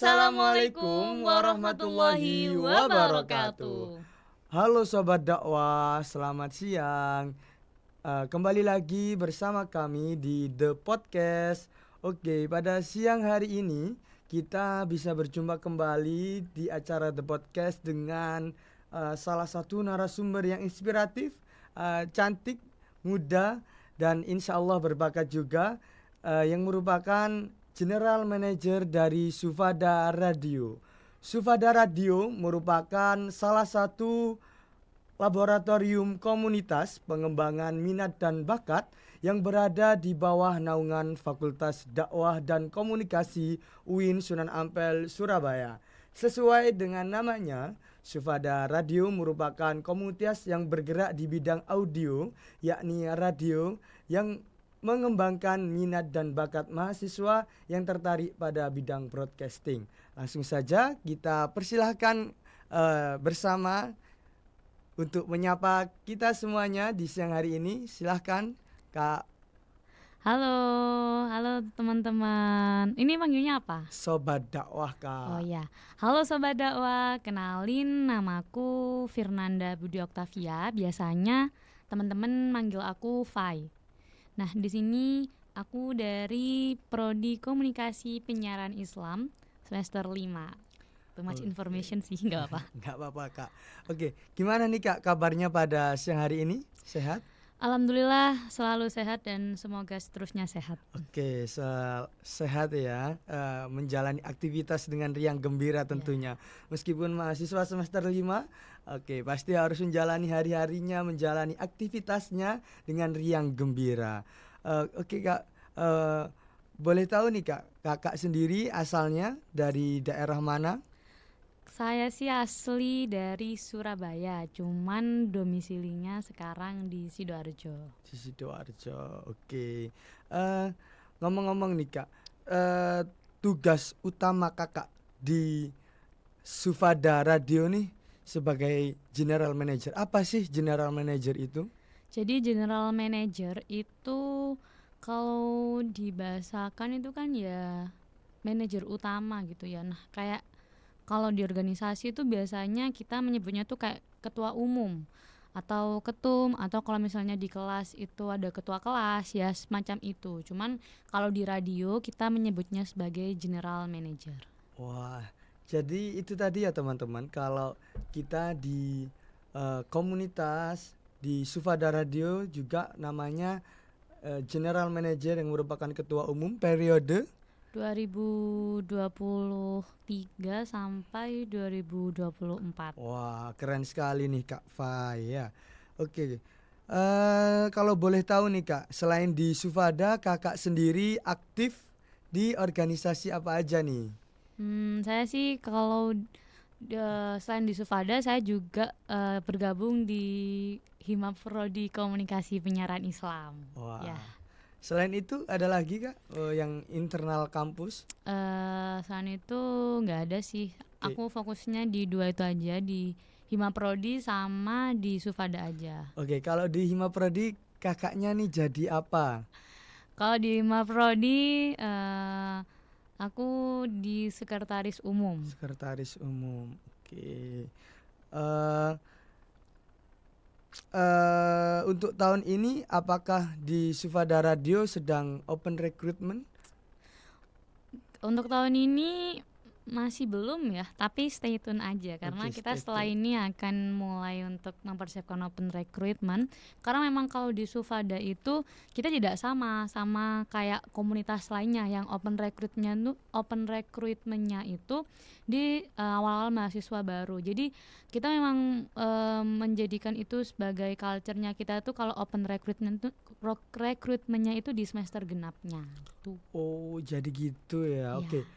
Assalamualaikum warahmatullahi wabarakatuh. Halo Sobat Dakwah, selamat siang. Kembali lagi bersama kami di The Podcast. Oke, pada siang hari ini kita bisa berjumpa kembali di acara The Podcast dengan salah satu narasumber yang inspiratif, cantik, muda, dan insya Allah berbakat juga, yang merupakan General Manager dari Sufada Radio. Sufada Radio merupakan salah satu laboratorium komunitas pengembangan minat dan bakat yang berada di bawah naungan Fakultas Dakwah dan Komunikasi UIN Sunan Ampel, Surabaya. Sesuai dengan namanya, Sufada Radio merupakan komunitas yang bergerak di bidang audio, yakni radio yang mengembangkan minat dan bakat mahasiswa yang tertarik pada bidang broadcasting. Langsung saja kita persilahkan bersama untuk menyapa kita semuanya di siang hari ini. Silahkan Kak. Halo teman-teman. Ini panggilnya apa? Sobat Dakwah Kak. Oh ya, halo Sobat Dakwah. Kenalin, namaku Firnanda Budi Oktavia. Biasanya teman-teman manggil aku Fai. Nah, di sini aku dari Prodi Komunikasi Penyiaran Islam semester 5. Too much information sih, nggak apa-apa. Nggak apa-apa Kak. Oke, gimana nih Kak kabarnya pada siang hari ini? Sehat? Alhamdulillah selalu sehat dan semoga seterusnya sehat. Oke, sehat ya, menjalani aktivitas dengan riang gembira tentunya. Meskipun mahasiswa semester 5, oke, pasti harus menjalani hari-harinya, menjalani aktivitasnya dengan riang gembira. Oke Kak, boleh tahu nih Kak, Kakak sendiri asalnya dari daerah mana? Saya sih asli dari Surabaya, cuman domisilinya sekarang di Sidoarjo. Di Sidoarjo, oke. Ngomong-ngomong nih Kak, tugas utama Kakak di Sufada Radio nih sebagai General Manager. Apa sih General Manager itu? Jadi General Manager itu kalau dibahasakan itu kan ya manajer utama gitu ya. Nah, kayak kalau di organisasi itu biasanya kita menyebutnya tuh kayak ketua umum atau ketum, atau kalau misalnya di kelas itu ada ketua kelas ya semacam itu. Cuman kalau di radio kita menyebutnya sebagai general manager. Wah, jadi itu tadi ya teman-teman, kalau kita di komunitas di Sufada Radio juga namanya General Manager yang merupakan ketua umum periode 2023 sampai 2024. Wah, keren sekali nih Kak Fai ya. Oke. Kalau boleh tahu nih Kak, selain di Sufada, Kakak sendiri aktif di organisasi apa aja nih? Saya sih kalau selain di Sufada saya juga bergabung di Hima Prodi Komunikasi Penyiaran Islam. Wah. Ya. Selain itu ada lagi Kak yang internal kampus? Selain itu nggak ada sih. Aku fokusnya di 2 itu aja, di Hima Prodi sama di Sufada aja. Oke, kalau di Hima Prodi kakaknya nih jadi apa? Kalau di Hima Prodi aku di sekretaris umum. Sekretaris umum. Oke. Untuk tahun ini apakah di Sufada Radio sedang open recruitment? Untuk tahun ini masih belum ya, tapi stay tune aja karena Oke, kita stay setelah tune. ini akan mulai untuk mempersiapkan open recruitment. Karena memang kalau di Sufada itu kita tidak sama kayak komunitas lainnya yang open recruitmentnya itu di awal-awal mahasiswa baru. Jadi kita memang menjadikan itu sebagai culture-nya kita tuh kalau open recruitmentnya itu di semester genapnya. Tuh. Oh, jadi gitu ya. Iya. Oke.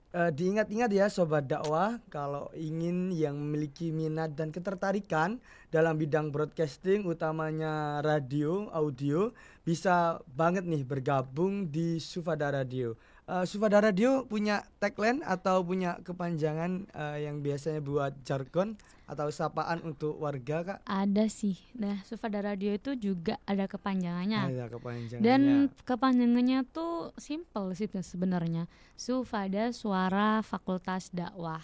Diingat-ingat ya Sobat Dakwah, kalau ingin yang memiliki minat dan ketertarikan dalam bidang broadcasting, utamanya radio, audio, bisa banget nih bergabung di Sufada Radio. Sufada Radio punya tagline atau punya kepanjangan yang biasanya buat jargon atau sapaan untuk warga, Kak? Ada sih. Nah, Sufada Radio itu juga ada kepanjangannya. Ada kepanjangannya. Dan kepanjangannya tuh simple sih sebenarnya. Sufada Suara Fakultas Dakwah.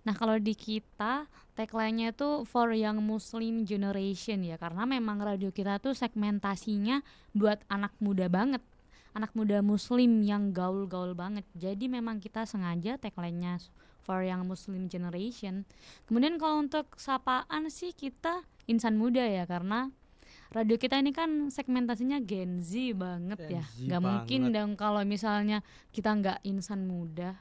Nah, kalau di kita tagline-nya itu for young Muslim generation ya, karena memang radio kita tuh segmentasinya buat anak muda banget. Anak muda muslim yang gaul-gaul banget. Jadi memang kita sengaja tagline-nya for young Muslim generation. Kemudian kalau untuk sapaan sih kita insan muda ya, karena radio kita ini kan segmentasinya Gen Z banget Gen ya. Z Gak mungkin banget. dong kalau misalnya kita nggak insan muda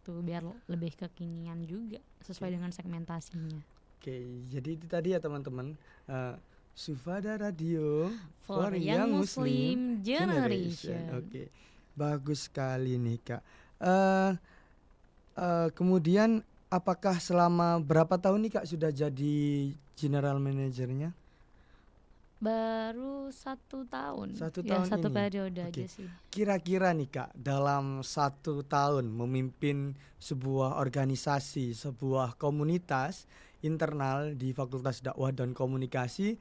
gitu, biar lebih kekinian juga sesuai dengan segmentasinya. Oke, jadi itu tadi ya teman-teman. Sufada Radio For for Young Young Muslim Muslim Generation. Generation. Oke, bagus sekali nih, Kak. Eh kemudian apakah selama berapa tahun nih, Kak, sudah jadi general manajernya? Baru 1 tahun. Satu Ya, tahun satu ini. periode Oke. aja sih. Kira-kira nih, Kak, dalam 1 tahun memimpin sebuah organisasi, sebuah komunitas internal di Fakultas Dakwah dan Komunikasi,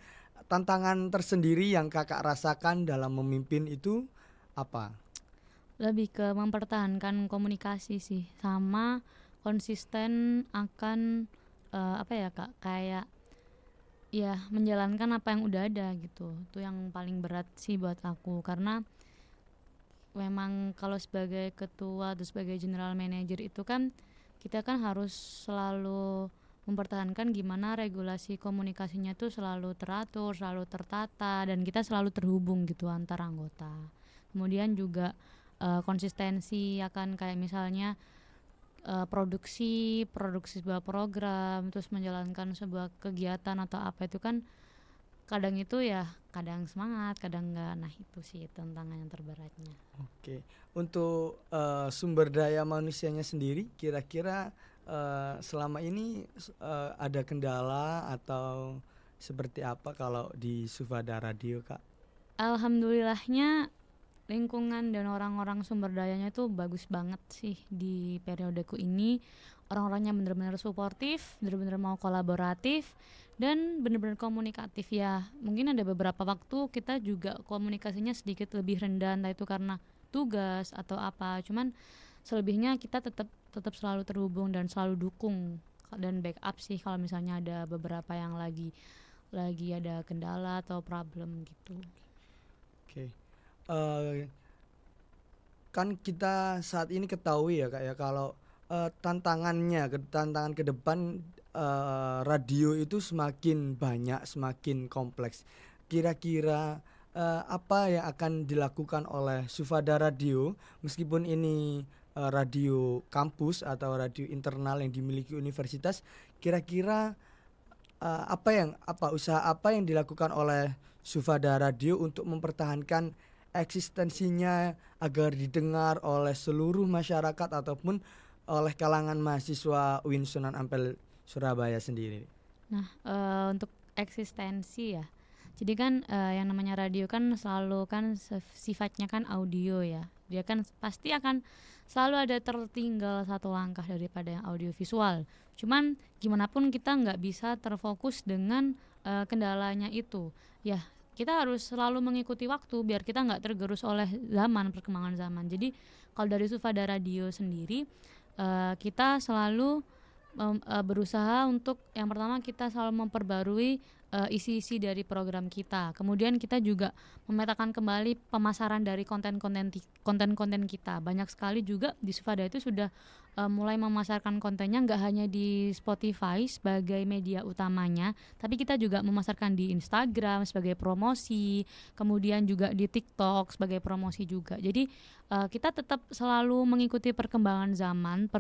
tantangan tersendiri yang Kakak rasakan dalam memimpin itu apa? Lebih ke mempertahankan komunikasi sih, sama konsisten akan apa ya Kak, kayak ya menjalankan apa yang udah ada gitu. Itu yang paling berat sih buat aku, karena memang kalau sebagai ketua atau sebagai general manager itu kan kita kan harus selalu mempertahankan gimana regulasi komunikasinya tuh selalu teratur, selalu tertata, dan kita selalu terhubung gitu antar anggota. Kemudian juga konsistensi akan kayak misalnya produksi sebuah program, terus menjalankan sebuah kegiatan atau apa itu kan kadang itu ya kadang semangat, kadang enggak. Nah, itu sih tantangan yang terberatnya. Oke, untuk sumber daya manusianya sendiri, kira-kira selama ini ada kendala atau seperti apa kalau di Sufada Radio, Kak? Alhamdulillahnya lingkungan dan orang-orang sumber dayanya itu bagus banget sih di periodeku ini. Orang-orangnya benar-benar suportif, benar-benar mau kolaboratif, dan benar-benar komunikatif ya. Mungkin ada beberapa waktu kita juga komunikasinya sedikit lebih rendah, entah itu karena tugas atau apa. Cuman selebihnya kita tetap selalu terhubung dan selalu dukung dan backup sih kalau misalnya ada beberapa yang lagi ada kendala atau problem gitu. Oke. Eh, kan kita saat ini ketahui ya, Kak, ya, kalau tantangan ke depan radio itu semakin banyak, semakin kompleks. Kira-kira apa yang akan dilakukan oleh Sufada Radio meskipun ini radio kampus atau radio internal yang dimiliki universitas, kira-kira usaha apa yang dilakukan oleh Sufada Radio untuk mempertahankan eksistensinya agar didengar oleh seluruh masyarakat ataupun oleh kalangan mahasiswa UIN Sunan Ampel Surabaya sendiri? Nah, untuk eksistensi ya. Jadi kan yang namanya radio kan selalu kan sifatnya kan audio ya. Dia kan pasti akan selalu ada tertinggal satu langkah daripada yang audio visual. Cuman gimana pun kita nggak bisa terfokus dengan kendalanya itu. Ya, kita harus selalu mengikuti waktu biar kita nggak tergerus oleh perkembangan zaman. Jadi kalau dari Sufada Radio sendiri, kita selalu berusaha untuk yang pertama kita selalu memperbarui isi-isi dari program kita. Kemudian kita juga memetakan kembali pemasaran dari konten-konten kita. Banyak sekali juga di Sufada itu sudah mulai memasarkan kontennya nggak hanya di Spotify sebagai media utamanya, tapi kita juga memasarkan di Instagram sebagai promosi, kemudian juga di TikTok sebagai promosi juga. Jadi kita tetap selalu mengikuti perkembangan zaman,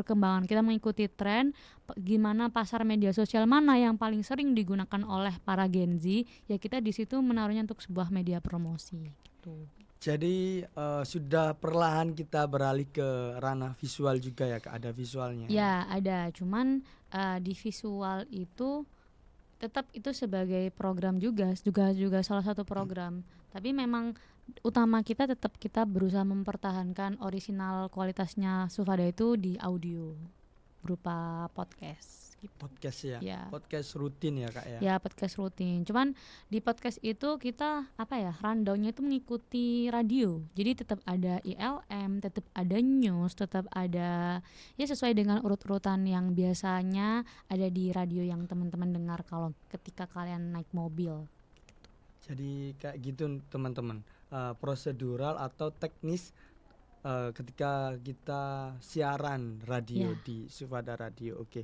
kita mengikuti tren, gimana pasar media sosial mana yang paling sering digunakan oleh para Gen Z, ya kita di situ menaruhnya untuk sebuah media promosi gitu. Jadi sudah perlahan kita beralih ke ranah visual juga ya, Kak? Ada visualnya. Ya ada, cuman di visual itu tetap itu sebagai program juga salah satu program. Tapi memang utama kita tetap kita berusaha mempertahankan orisinal kualitasnya Sufada itu di audio berupa podcast gitu. Podcast ya. Ya. Podcast rutin ya Kak ya. Ya, podcast rutin. Cuman di podcast itu kita apa ya, rundownnya itu mengikuti radio. Jadi tetap ada ILM, tetap ada news, tetap ada ya sesuai dengan urut-urutan yang biasanya ada di radio yang teman-teman dengar kalau ketika kalian naik mobil. Jadi kayak gitu teman-teman. Prosedural atau teknis ketika kita siaran radio Ya. di Sufada Radio. Oke.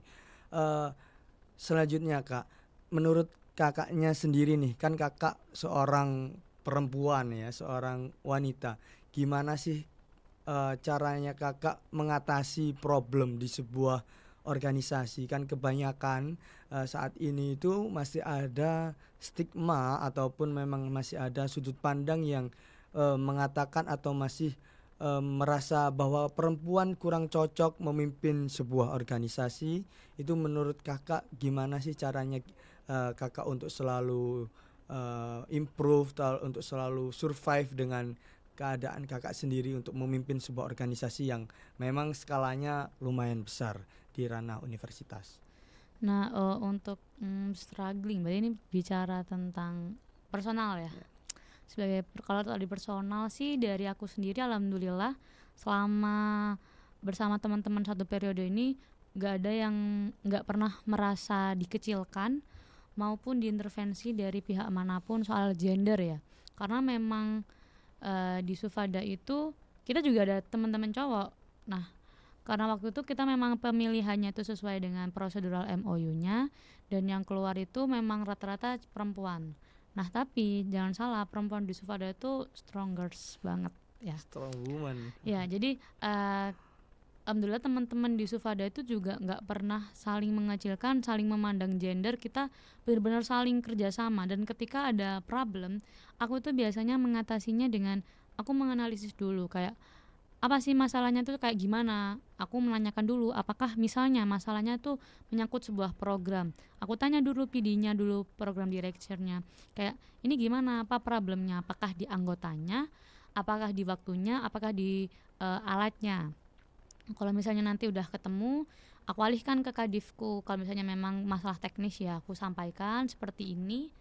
Selanjutnya Kak, menurut kakaknya sendiri nih, kan kakak seorang perempuan ya, seorang wanita. Gimana sih caranya kakak mengatasi problem di sebuah organisasi? Kan kebanyakan saat ini itu masih ada stigma ataupun memang masih ada sudut pandang yang mengatakan atau masih merasa bahwa perempuan kurang cocok memimpin sebuah organisasi. Itu menurut kakak gimana sih caranya kakak untuk selalu improve, untuk selalu survive dengan keadaan kakak sendiri untuk memimpin sebuah organisasi yang memang skalanya lumayan besar di ranah universitas? Nah, untuk struggling, berarti ini bicara tentang personal ya. Kalau tadi personal sih dari aku sendiri alhamdulillah selama bersama teman-teman satu periode ini gak ada yang gak pernah merasa dikecilkan maupun diintervensi dari pihak manapun soal gender ya. Karena memang di Sufada itu kita juga ada teman-teman cowok. Nah, karena waktu itu kita memang pemilihannya itu sesuai dengan prosedural MOU-nya dan yang keluar itu memang rata-rata perempuan. Nah, tapi jangan salah, perempuan di Sufada itu strongers banget ya. Strong woman. Ya, jadi alhamdulillah teman-teman di Sufada itu juga nggak pernah saling mengecilkan, saling memandang gender. Kita benar-benar saling kerjasama dan ketika ada problem, aku tuh biasanya mengatasinya dengan aku menganalisis dulu kayak apa sih masalahnya tuh kayak gimana. Aku menanyakan dulu apakah misalnya masalahnya tuh menyangkut sebuah program, aku tanya dulu PD-nya dulu, program directornya, kayak ini gimana, apa problemnya, apakah di anggotanya, apakah di waktunya, apakah di alatnya. Kalau misalnya nanti udah ketemu, aku alihkan ke kadifku. Kalau misalnya memang masalah teknis ya aku sampaikan seperti ini,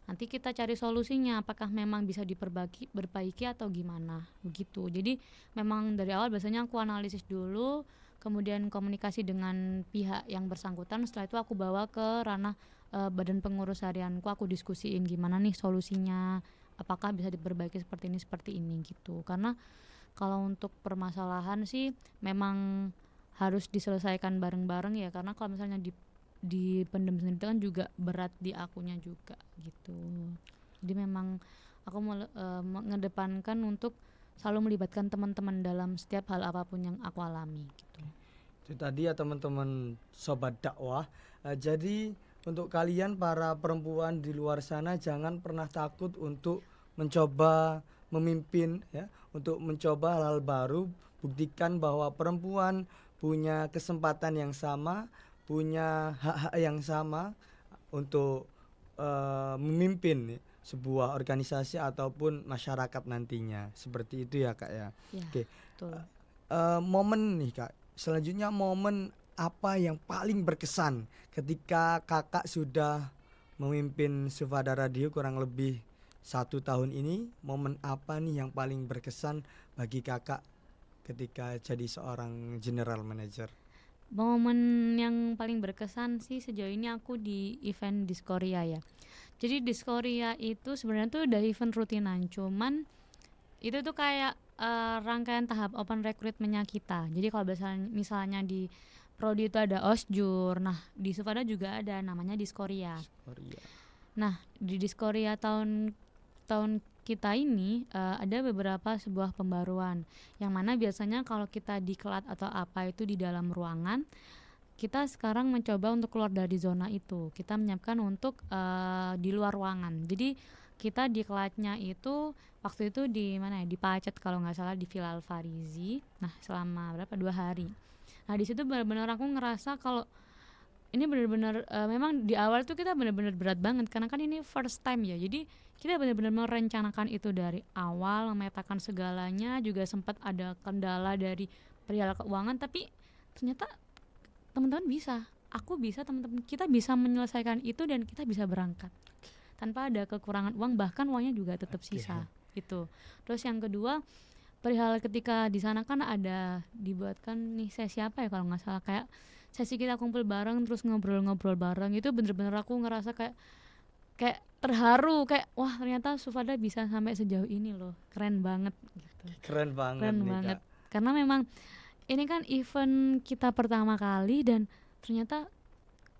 nanti kita cari solusinya apakah memang bisa diperbaiki atau gimana begitu. Jadi memang dari awal biasanya aku analisis dulu, kemudian komunikasi dengan pihak yang bersangkutan. Setelah itu aku bawa ke ranah badan pengurus harianku, aku diskusiin gimana nih solusinya, apakah bisa diperbaiki seperti ini gitu. Karena kalau untuk permasalahan sih memang harus diselesaikan bareng-bareng ya, karena kalau misalnya di pendem sendiri kan juga berat di akunya juga gitu. Jadi memang aku mengedepankan untuk selalu melibatkan teman-teman dalam setiap hal apapun yang aku alami gitu. Itu tadi ya teman-teman sobat dakwah. Jadi untuk kalian para perempuan di luar sana jangan pernah takut untuk mencoba memimpin ya, untuk mencoba hal-hal baru. Buktikan bahwa perempuan punya kesempatan yang sama, punya hak-hak yang sama untuk memimpin sebuah organisasi ataupun masyarakat nantinya. Seperti itu ya Kak ya. Ya, Oke. betul. Momen nih Kak, selanjutnya momen apa yang paling berkesan ketika kakak sudah memimpin Sufada Radio kurang lebih 1 tahun ini? Momen apa nih yang paling berkesan bagi kakak ketika jadi seorang general manager? Momen yang paling berkesan sih sejauh ini aku di event Diskoria ya. Jadi Diskoria itu sebenarnya tuh udah event rutinan, cuman itu tuh kayak rangkaian tahap open recruitment-nya kita. Jadi kalau misalnya di prodi itu ada osjur, nah di Sufada juga ada namanya Diskoria. Korea. Nah di Diskoria tahun kita ini ada beberapa sebuah pembaruan yang mana biasanya kalau kita diklat atau apa itu di dalam ruangan, kita sekarang mencoba untuk keluar dari zona itu. Kita menyiapkan untuk di luar ruangan. Jadi kita diklatnya itu waktu itu di mana ya, di Pacet kalau nggak salah, di Villa Alfarizi. Nah selama 2 hari. Nah di situ benar-benar aku ngerasa kalau ini benar-benar memang di awal tuh kita benar-benar berat banget karena kan ini first time ya. Jadi kita benar-benar merencanakan itu dari awal, memetakan segalanya, juga sempat ada kendala dari perihal keuangan, tapi ternyata teman-teman bisa, aku bisa, teman-teman kita bisa menyelesaikan itu dan kita bisa berangkat tanpa ada kekurangan uang, bahkan uangnya juga tetap Oke. sisa gitu. Terus yang kedua, perihal ketika di sana kan ada dibuatkan nih sesi apa ya kalau nggak salah, kayak sesi kita kumpul bareng terus ngobrol-ngobrol bareng, itu bener-bener aku ngerasa kayak kayak terharu, kayak wah ternyata Sufada bisa sampai sejauh ini loh, keren banget gitu, Keren banget keren nih banget. Kak. Karena memang ini kan event kita pertama kali dan ternyata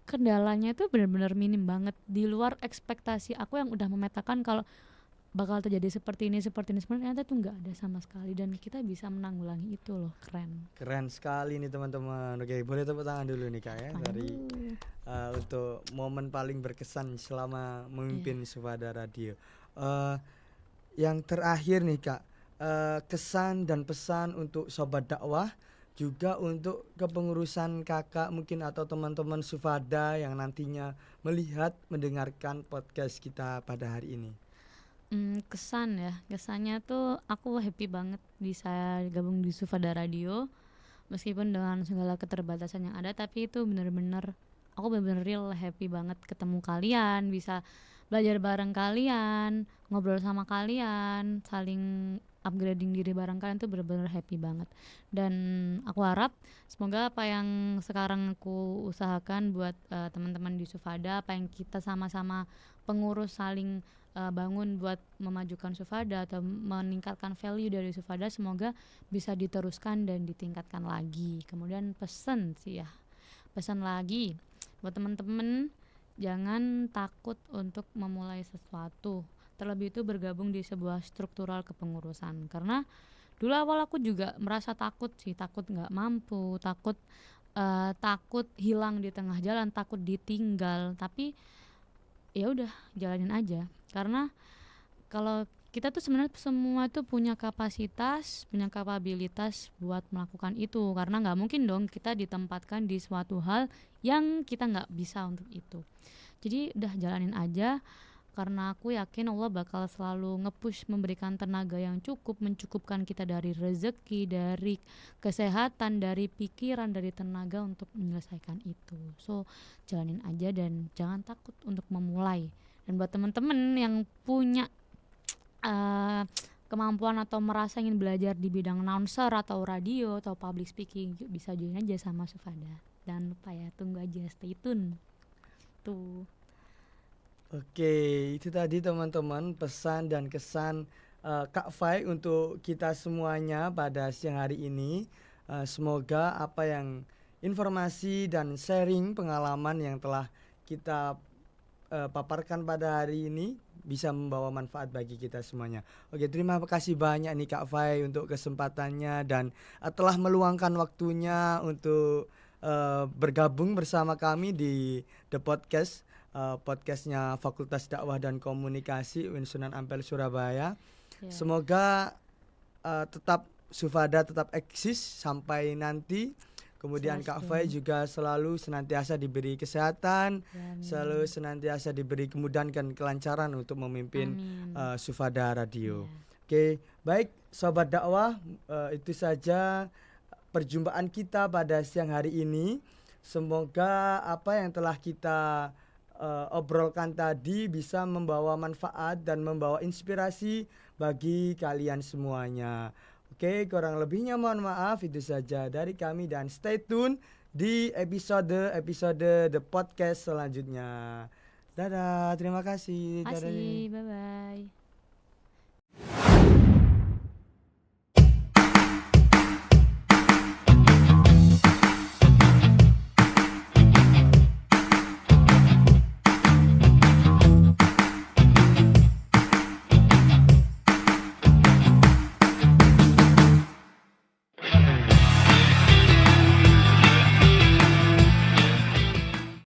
kendalanya itu benar-benar minim banget, di luar ekspektasi aku yang udah memetakan kalau bakal terjadi seperti ini sebenarnya ternyata tuh nggak ada sama sekali dan kita bisa menanggulangi itu loh, keren. Keren sekali nih teman-teman. Oke, boleh tepuk tangan dulu nih Kak ya Tangan dari dulu. untuk momen paling berkesan selama Iya. memimpin Sufada Radio. Eh, yang terakhir nih Kak, kesan dan pesan untuk sobat dakwah, juga untuk kepengurusan kakak mungkin atau teman-teman Sufada yang nantinya melihat mendengarkan podcast kita pada hari ini. Kesan ya, kesannya tuh aku happy banget bisa gabung di Sufada Radio, meskipun dengan segala keterbatasan yang ada, tapi itu bener-bener aku bener-bener real happy banget ketemu kalian, bisa belajar bareng kalian, ngobrol sama kalian, saling upgrading diri bareng kalian, tuh bener-bener happy banget. Dan aku harap semoga apa yang sekarang aku usahakan buat teman-teman di Sufada, apa yang kita sama-sama pengurus saling bangun buat memajukan Sufada atau meningkatkan value dari Sufada, semoga bisa diteruskan dan ditingkatkan lagi. Kemudian pesan sih ya, pesan lagi buat temen-temen, jangan takut untuk memulai sesuatu, terlebih itu bergabung di sebuah struktural kepengurusan. Karena dulu awal aku juga merasa takut sih, takut nggak mampu, takut hilang di tengah jalan, takut ditinggal, tapi ya udah jalanin aja. Karena kalau kita tuh sebenarnya semua tuh punya kapasitas, punya kapabilitas buat melakukan itu, karena nggak mungkin dong kita ditempatkan di suatu hal yang kita nggak bisa untuk itu. Jadi udah jalanin aja, karena aku yakin Allah bakal selalu nge-push memberikan tenaga yang cukup, mencukupkan kita dari rezeki, dari kesehatan, dari pikiran, dari tenaga untuk menyelesaikan itu. So jalanin aja dan jangan takut untuk memulai. Dan buat temen-temen yang punya eh, kemampuan atau merasa ingin belajar di bidang announcer atau radio atau public speaking, bisa join aja sama Sufada. Dan lupa ya, tunggu aja, stay tune tuh. Oke, itu tadi teman-teman pesan dan kesan Kak Fai untuk kita semuanya pada siang hari ini. Semoga apa yang informasi dan sharing pengalaman yang telah kita paparkan pada hari ini bisa membawa manfaat bagi kita semuanya. Oke, terima kasih banyak nih Kak Fai untuk kesempatannya dan telah meluangkan waktunya untuk bergabung bersama kami di The Podcast, podcastnya Fakultas Dakwah dan Komunikasi UIN Sunan Ampel Surabaya. Ya. Semoga tetap Sufada tetap eksis sampai nanti. Kemudian Kak Fai Selalu. juga selalu senantiasa diberi kesehatan, selalu Amin. senantiasa diberi kemudahan dan kelancaran untuk memimpin Amin. Sufada Radio. Ya. Oke, baik sobat dakwah, itu saja perjumpaan kita pada siang hari ini. Semoga apa yang telah kita obrolkan tadi bisa membawa manfaat dan membawa inspirasi bagi kalian semuanya. Oke, kurang lebihnya mohon maaf. Itu saja dari kami dan stay tune di episode The Podcast selanjutnya. Dadah, terima kasih. Dadah. Kasih, bye bye.